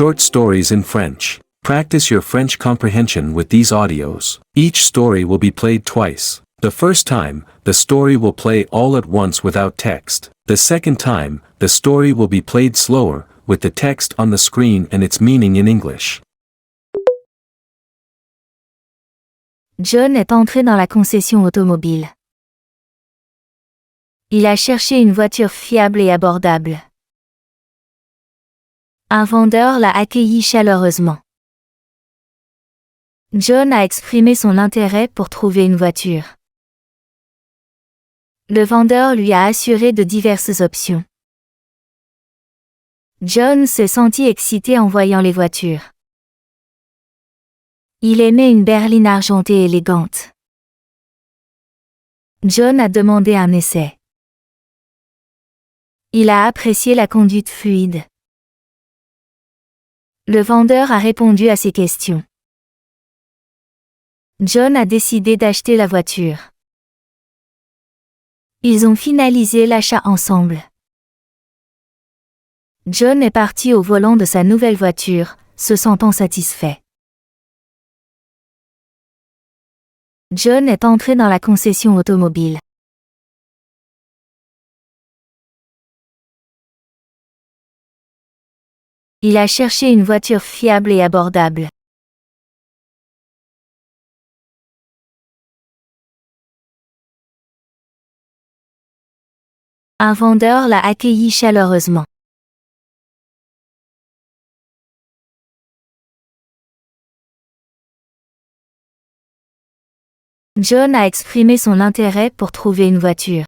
short stories in French. Practice your French comprehension with these audios. Each story will be played twice. The first time, the story will play all at once without text. The second time, the story will be played slower, with the text on the screen and its meaning in English. John est entré dans la concession automobile. Il a cherché une voiture fiable et abordable. Un vendeur l'a accueilli chaleureusement. John a exprimé son intérêt pour trouver une voiture. Le vendeur lui a assuré de diverses options. John s'est senti excité en voyant les voitures. Il aimait une berline argentée élégante. John a demandé un essai. Il a apprécié la conduite fluide. Le vendeur a répondu à ses questions. John a décidé d'acheter la voiture. Ils ont finalisé l'achat ensemble. John est parti au volant de sa nouvelle voiture, se sentant satisfait. John est entré dans la concession automobile. Il a cherché une voiture fiable et abordable. Un vendeur l'a accueilli chaleureusement. John a exprimé son intérêt pour trouver une voiture.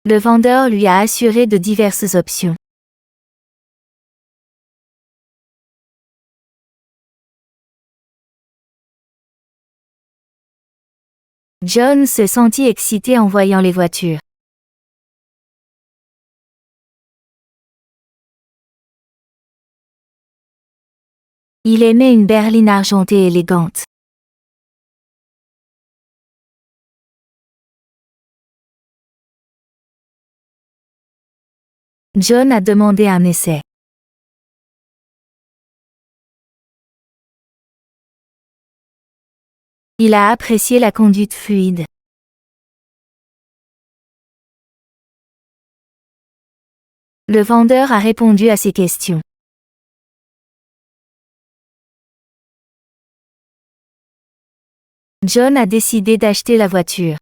Le vendeur lui a assuré de diverses options. John s'est senti excité en voyant les voitures. Il aimait une berline argentée élégante. John a demandé un essai. Il a apprécié la conduite fluide. Le vendeur a répondu à ses questions. John a décidé d'acheter la voiture.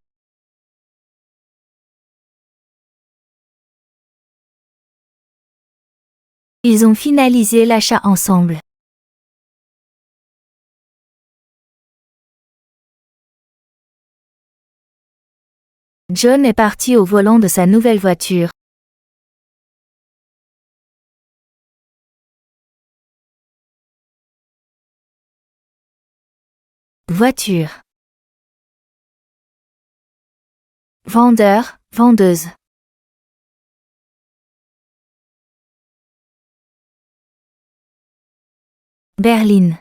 Ils ont finalisé l'achat ensemble. John est parti au volant de sa nouvelle voiture. Voiture. Vendeur, vendeuse. Berline.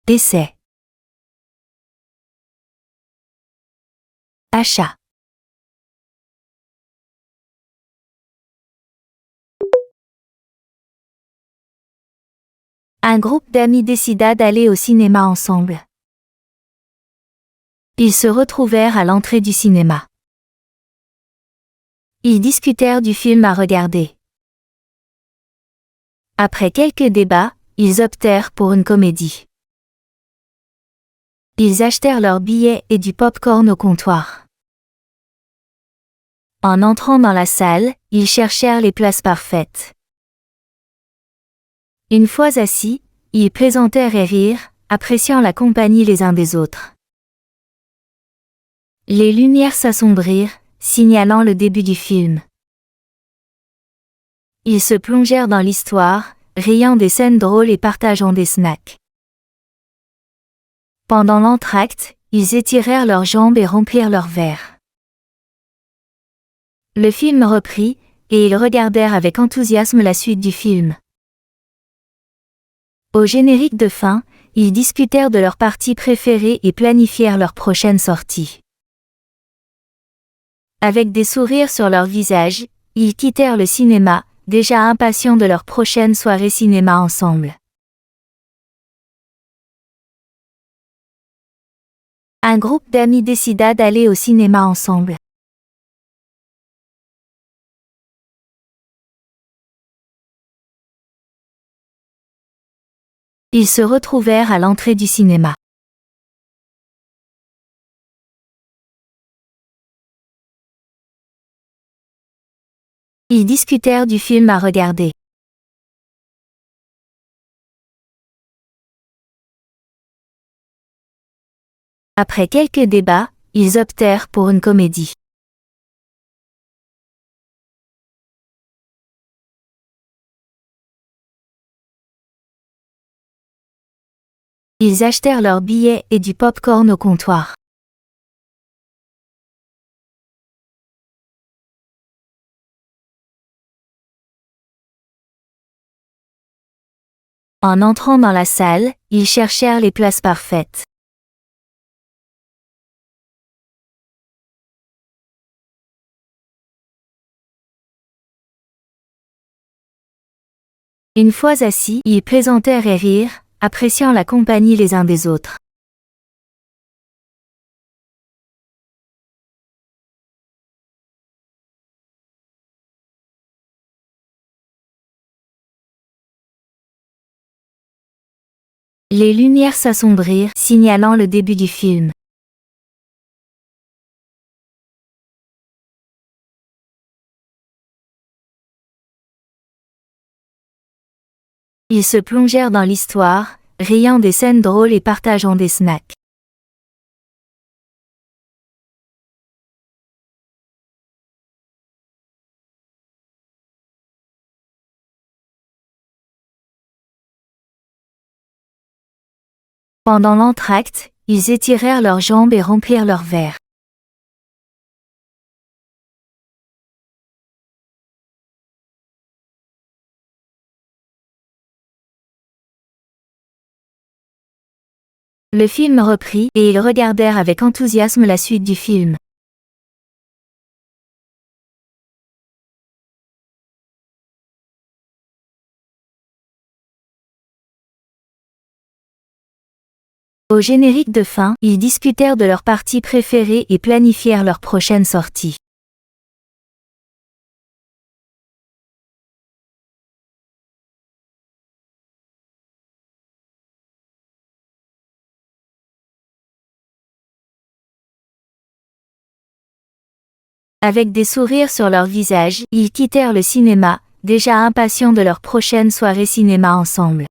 Essai. Achat. Un groupe d'amis décida d'aller au cinéma ensemble. Ils se retrouvèrent à l'entrée du cinéma. Ils discutèrent du film à regarder. Après quelques débats, ils optèrent pour une comédie. Ils achetèrent leurs billets et du pop-corn au comptoir. En entrant dans la salle, ils cherchèrent les places parfaites. Une fois assis, ils plaisantèrent et rirent, appréciant la compagnie les uns des autres. Les lumières s'assombrirent, signalant le début du film. Ils se plongèrent dans l'histoire, riant des scènes drôles et partageant des snacks. Pendant l'entracte, ils étirèrent leurs jambes et remplirent leurs verres. Le film reprit, et ils regardèrent avec enthousiasme la suite du film. Au générique de fin, ils discutèrent de leur partie préférée et planifièrent leur prochaine sortie. Avec des sourires sur leurs visages, ils quittèrent le cinéma, déjà impatients de leur prochaine soirée cinéma ensemble. Un groupe d'amis décida d'aller au cinéma ensemble. Ils se retrouvèrent à l'entrée du cinéma. Ils discutèrent du film à regarder. Après quelques débats, ils optèrent pour une comédie. Ils achetèrent leurs billets et du pop-corn au comptoir. En entrant dans la salle, ils cherchèrent les places parfaites. Une fois assis, ils plaisantèrent et rirent, appréciant la compagnie les uns des autres. Les lumières s'assombrirent, signalant le début du film. Ils se plongèrent dans l'histoire, riant des scènes drôles et partageant des snacks. Pendant l'entracte, ils étirèrent leurs jambes et remplirent leurs verres. Le film reprit et ils regardèrent avec enthousiasme la suite du film. Au générique de fin, ils discutèrent de leur partie préférée et planifièrent leur prochaine sortie. Avec des sourires sur leurs visages, ils quittèrent le cinéma, déjà impatients de leur prochaine soirée cinéma ensemble.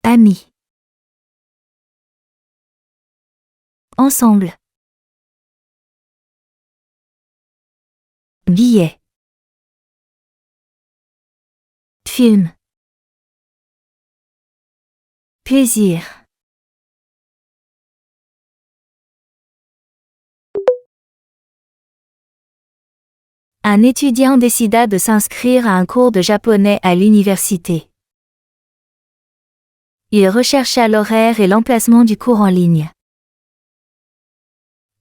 Amis. Ensemble. Billets. Film. Plaisir. Un étudiant décida de s'inscrire à un cours de japonais à l'université. Il rechercha l'horaire et l'emplacement du cours en ligne.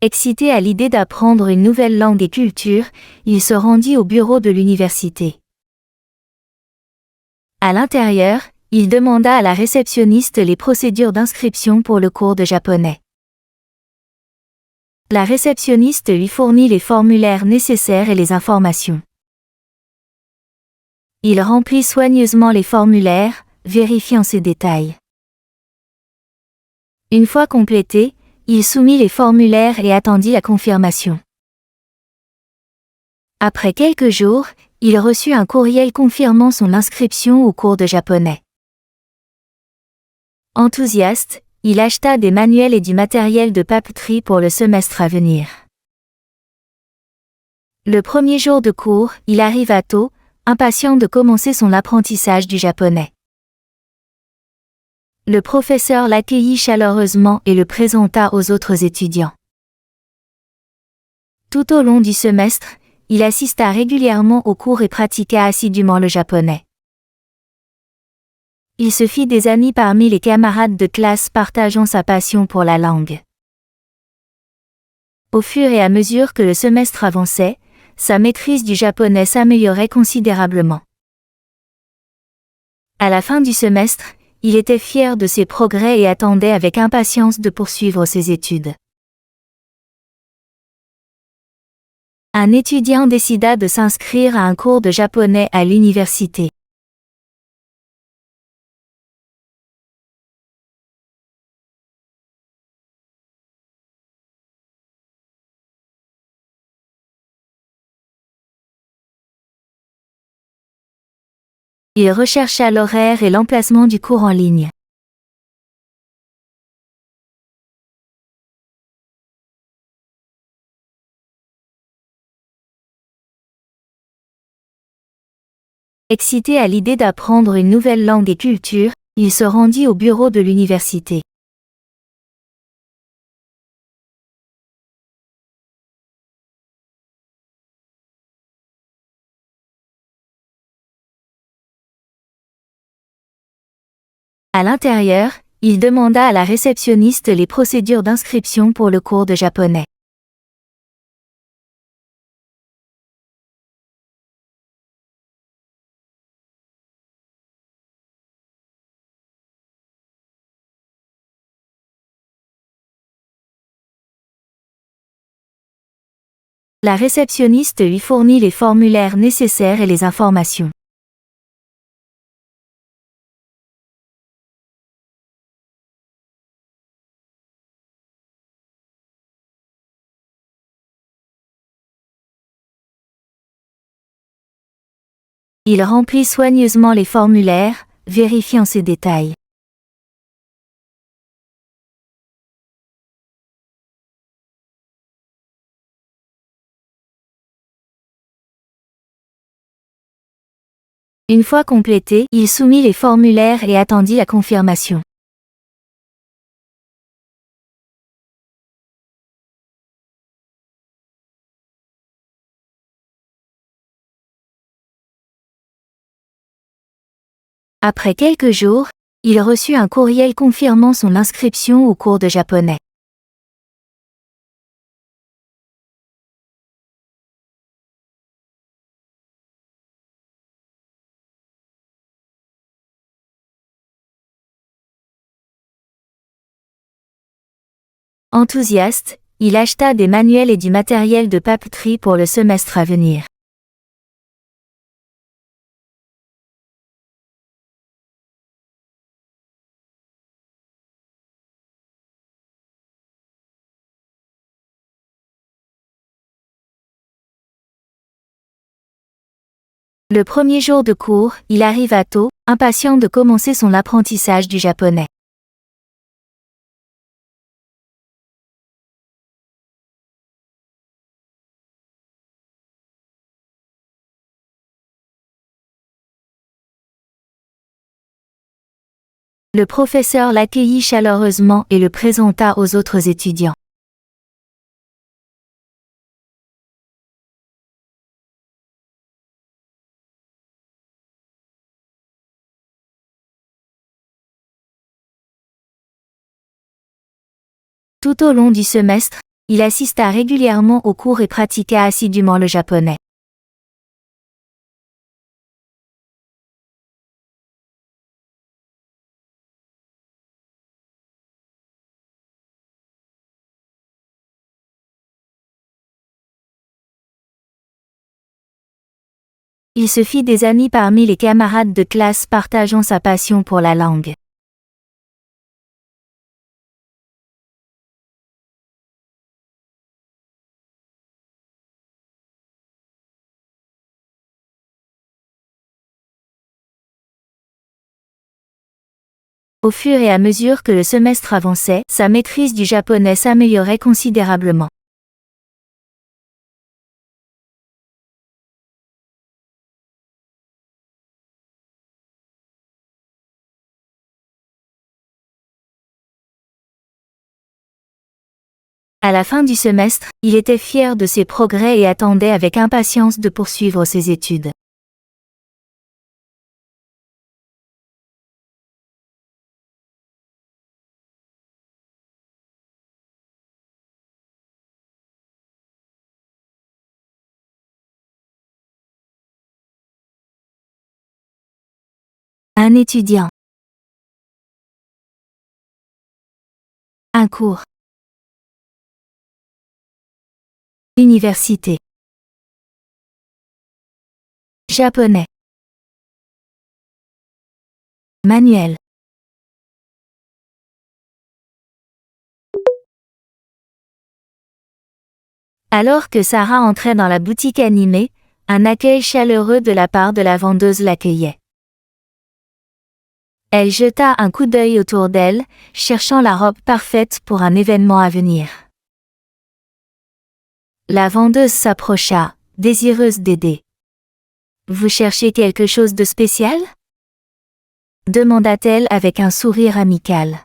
Excité à l'idée d'apprendre une nouvelle langue et culture, il se rendit au bureau de l'université. À l'intérieur, il demanda à la réceptionniste les procédures d'inscription pour le cours de japonais. La réceptionniste lui fournit les formulaires nécessaires et les informations. Il remplit soigneusement les formulaires, vérifiant ces détails. Une fois complétés, il soumit les formulaires et attendit la confirmation. Après quelques jours, il reçut un courriel confirmant son inscription au cours de japonais. Enthousiaste, il acheta des manuels et du matériel de papeterie pour le semestre à venir. Le premier jour de cours, il arriva tôt, impatient de commencer son apprentissage du japonais. Le professeur l'accueillit chaleureusement et le présenta aux autres étudiants. Tout au long du semestre, il assista régulièrement aux cours et pratiqua assidûment le japonais. Il se fit des amis parmi les camarades de classe partageant sa passion pour la langue. Au fur et à mesure que le semestre avançait, sa maîtrise du japonais s'améliorait considérablement. À la fin du semestre, il était fier de ses progrès et attendait avec impatience de poursuivre ses études. Un étudiant décida de s'inscrire à un cours de japonais à l'université. Il rechercha l'horaire et l'emplacement du cours en ligne. Excité à l'idée d'apprendre une nouvelle langue et culture, il se rendit au bureau de l'université. À l'intérieur, il demanda à la réceptionniste les procédures d'inscription pour le cours de japonais. La réceptionniste lui fournit les formulaires nécessaires et les informations. Il remplit soigneusement les formulaires, vérifiant ses détails. Une fois complété, il soumit les formulaires et attendit la confirmation. Après quelques jours, il reçut un courriel confirmant son inscription au cours de japonais. Enthousiaste, il acheta des manuels et du matériel de papeterie pour le semestre à venir. Le premier jour de cours, il arriva tôt, impatient de commencer son apprentissage du japonais. Le professeur l'accueillit chaleureusement et le présenta aux autres étudiants. Tout au long du semestre, il assista régulièrement aux cours et pratiqua assidûment le japonais. Il se fit des amis parmi les camarades de classe partageant sa passion pour la langue. Au fur et à mesure que le semestre avançait, sa maîtrise du japonais s'améliorait considérablement. À la fin du semestre, il était fier de ses progrès et attendait avec impatience de poursuivre ses études. Un étudiant. Un cours. Université. Japonais. Manuel. Alors que Sarah entrait dans la boutique animée, un accueil chaleureux de la part de la vendeuse l'accueillait. Elle jeta un coup d'œil autour d'elle, cherchant la robe parfaite pour un événement à venir. La vendeuse s'approcha, désireuse d'aider. « Vous cherchez quelque chose de spécial ?» demanda-t-elle avec un sourire amical.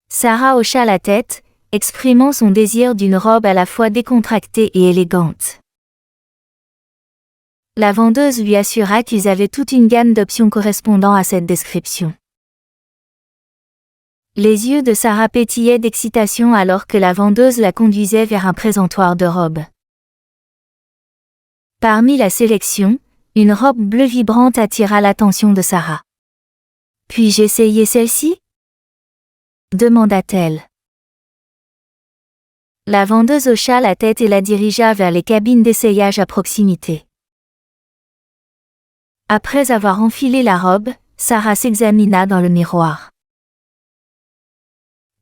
Sarah hocha la tête, exprimant son désir d'une robe à la fois décontractée et élégante. La vendeuse lui assura qu'ils avaient toute une gamme d'options correspondant à cette description. Les yeux de Sarah pétillaient d'excitation alors que la vendeuse la conduisait vers un présentoir de robes. Parmi la sélection, une robe bleue vibrante attira l'attention de Sarah. « Puis-je essayer celle-ci » demanda-t-elle. La vendeuse hocha la tête et la dirigea vers les cabines d'essayage à proximité. Après avoir enfilé la robe, Sarah s'examina dans le miroir.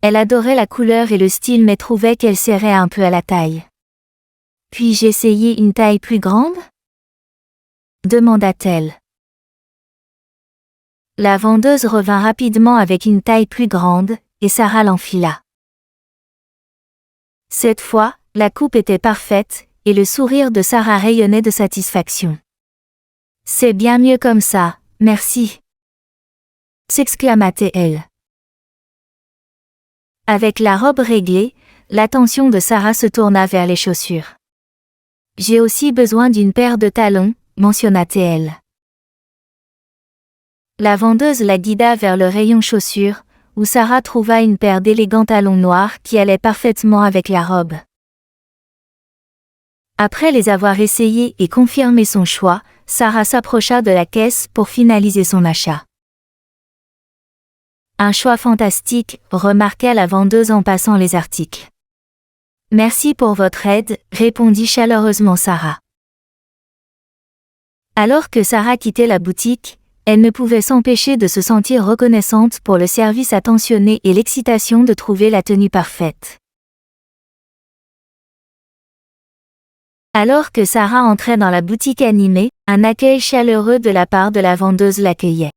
Elle adorait la couleur et le style mais trouvait qu'elle serrait un peu à la taille. « Puis-je essayer une taille plus grande » demanda-t-elle. La vendeuse revint rapidement avec une taille plus grande, et Sarah l'enfila. Cette fois, la coupe était parfaite, et le sourire de Sarah rayonnait de satisfaction. « C'est bien mieux comme ça, merci !» s'exclama-t-elle. Avec la robe réglée, l'attention de Sarah se tourna vers les chaussures. « J'ai aussi besoin d'une paire de talons », mentionna-t-elle. La vendeuse la guida vers le rayon chaussures, où Sarah trouva une paire d'élégants talons noirs qui allaient parfaitement avec la robe. Après les avoir essayés et confirmé son choix, Sarah s'approcha de la caisse pour finaliser son achat. « Un choix fantastique », remarqua la vendeuse en passant les articles. « Merci pour votre aide », répondit chaleureusement Sarah. Alors que Sarah quittait la boutique, elle ne pouvait s'empêcher de se sentir reconnaissante pour le service attentionné et l'excitation de trouver la tenue parfaite. Alors que Sarah entrait dans la boutique animée, un accueil chaleureux de la part de la vendeuse l'accueillait.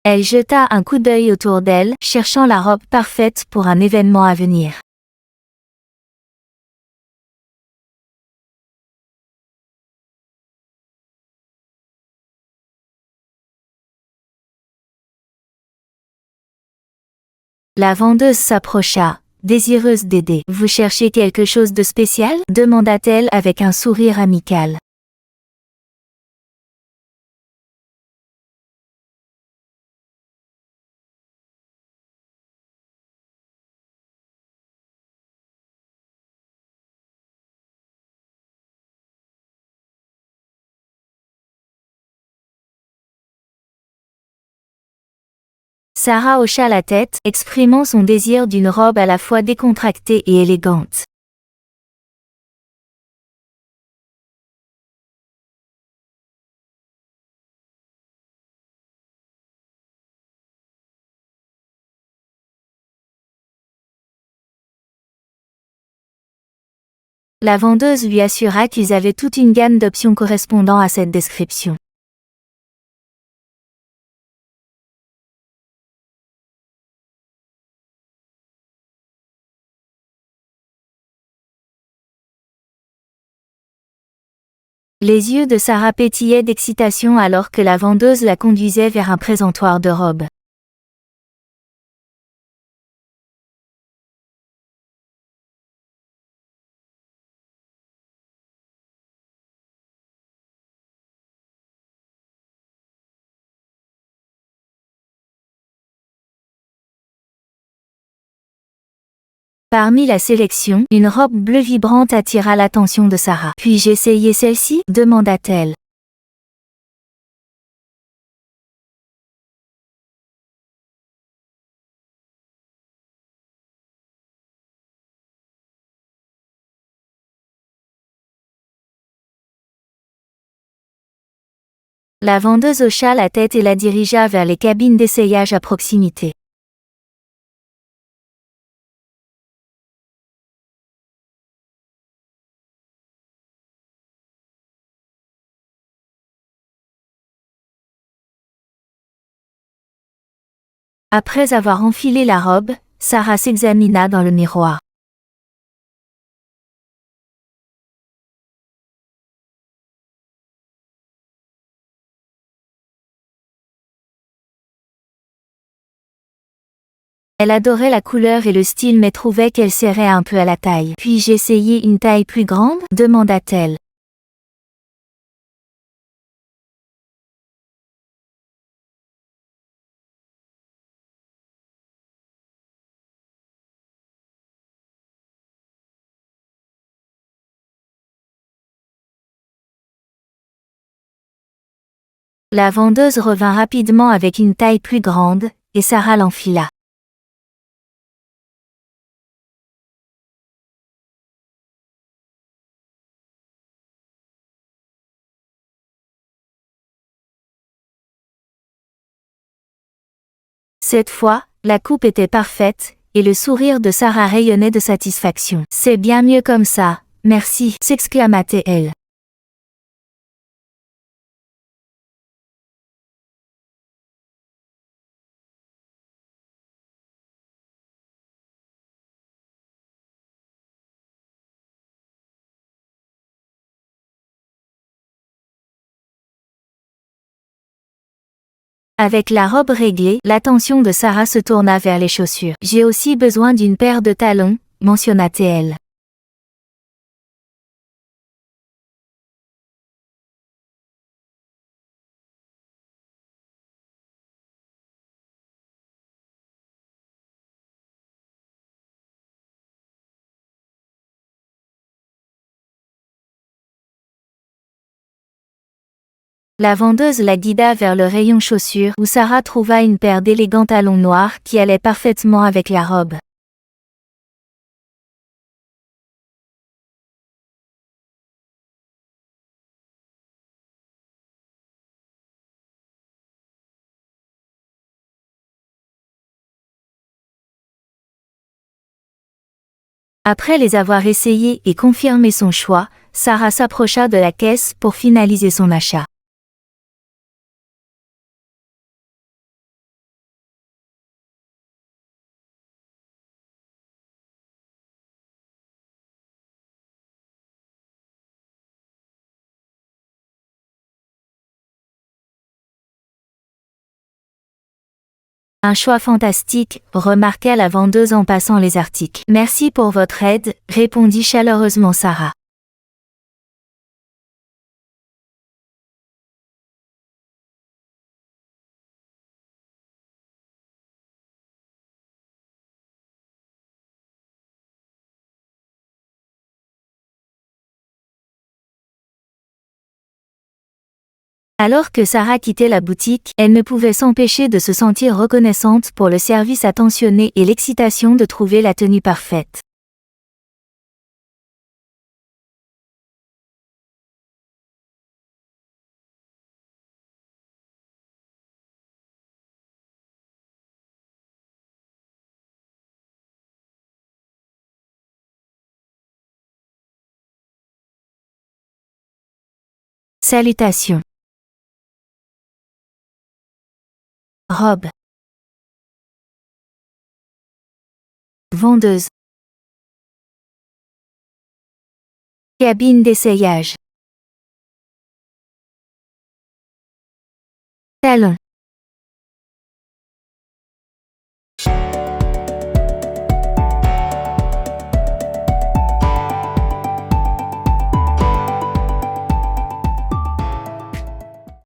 Elle jeta un coup d'œil autour d'elle, cherchant la robe parfaite pour un événement à venir. La vendeuse s'approcha, désireuse d'aider. « Vous cherchez quelque chose de spécial » demanda-t-elle avec un sourire amical. Sarah hocha la tête, exprimant son désir d'une robe à la fois décontractée et élégante. La vendeuse lui assura qu'ils avaient toute une gamme d'options correspondant à cette description. Les yeux de Sarah pétillaient d'excitation alors que la vendeuse la conduisait vers un présentoir de robes. Parmi la sélection, une robe bleue vibrante attira l'attention de Sarah. « Puis-je essayer celle-ci » demanda-t-elle. La vendeuse hocha la tête et la dirigea vers les cabines d'essayage à proximité. Après avoir enfilé la robe, Sarah s'examina dans le miroir. Elle adorait la couleur et le style mais trouvait qu'elle serrait un peu à la taille. « Puis-je essayer une taille plus grande » demanda-t-elle. La vendeuse revint rapidement avec une taille plus grande, et Sarah l'enfila. Cette fois, la coupe était parfaite, et le sourire de Sarah rayonnait de satisfaction. « C'est bien mieux comme ça, merci » s'exclama-t-elle. Avec la robe réglée, l'attention de Sarah se tourna vers les chaussures. « J'ai aussi besoin d'une paire de talons » mentionna-t-elle. La vendeuse la guida vers le rayon chaussures où Sarah trouva une paire d'élégants talons noirs qui allaient parfaitement avec la robe. Après les avoir essayés et confirmé son choix, Sarah s'approcha de la caisse pour finaliser son achat. Un choix fantastique, remarqua la vendeuse en passant les articles. « Merci pour votre aide » répondit chaleureusement Sarah. Alors que Sarah quittait la boutique, elle ne pouvait s'empêcher de se sentir reconnaissante pour le service attentionné et l'excitation de trouver la tenue parfaite. Salutations. Robe. Vendeuse. Cabine d'essayage. Talon.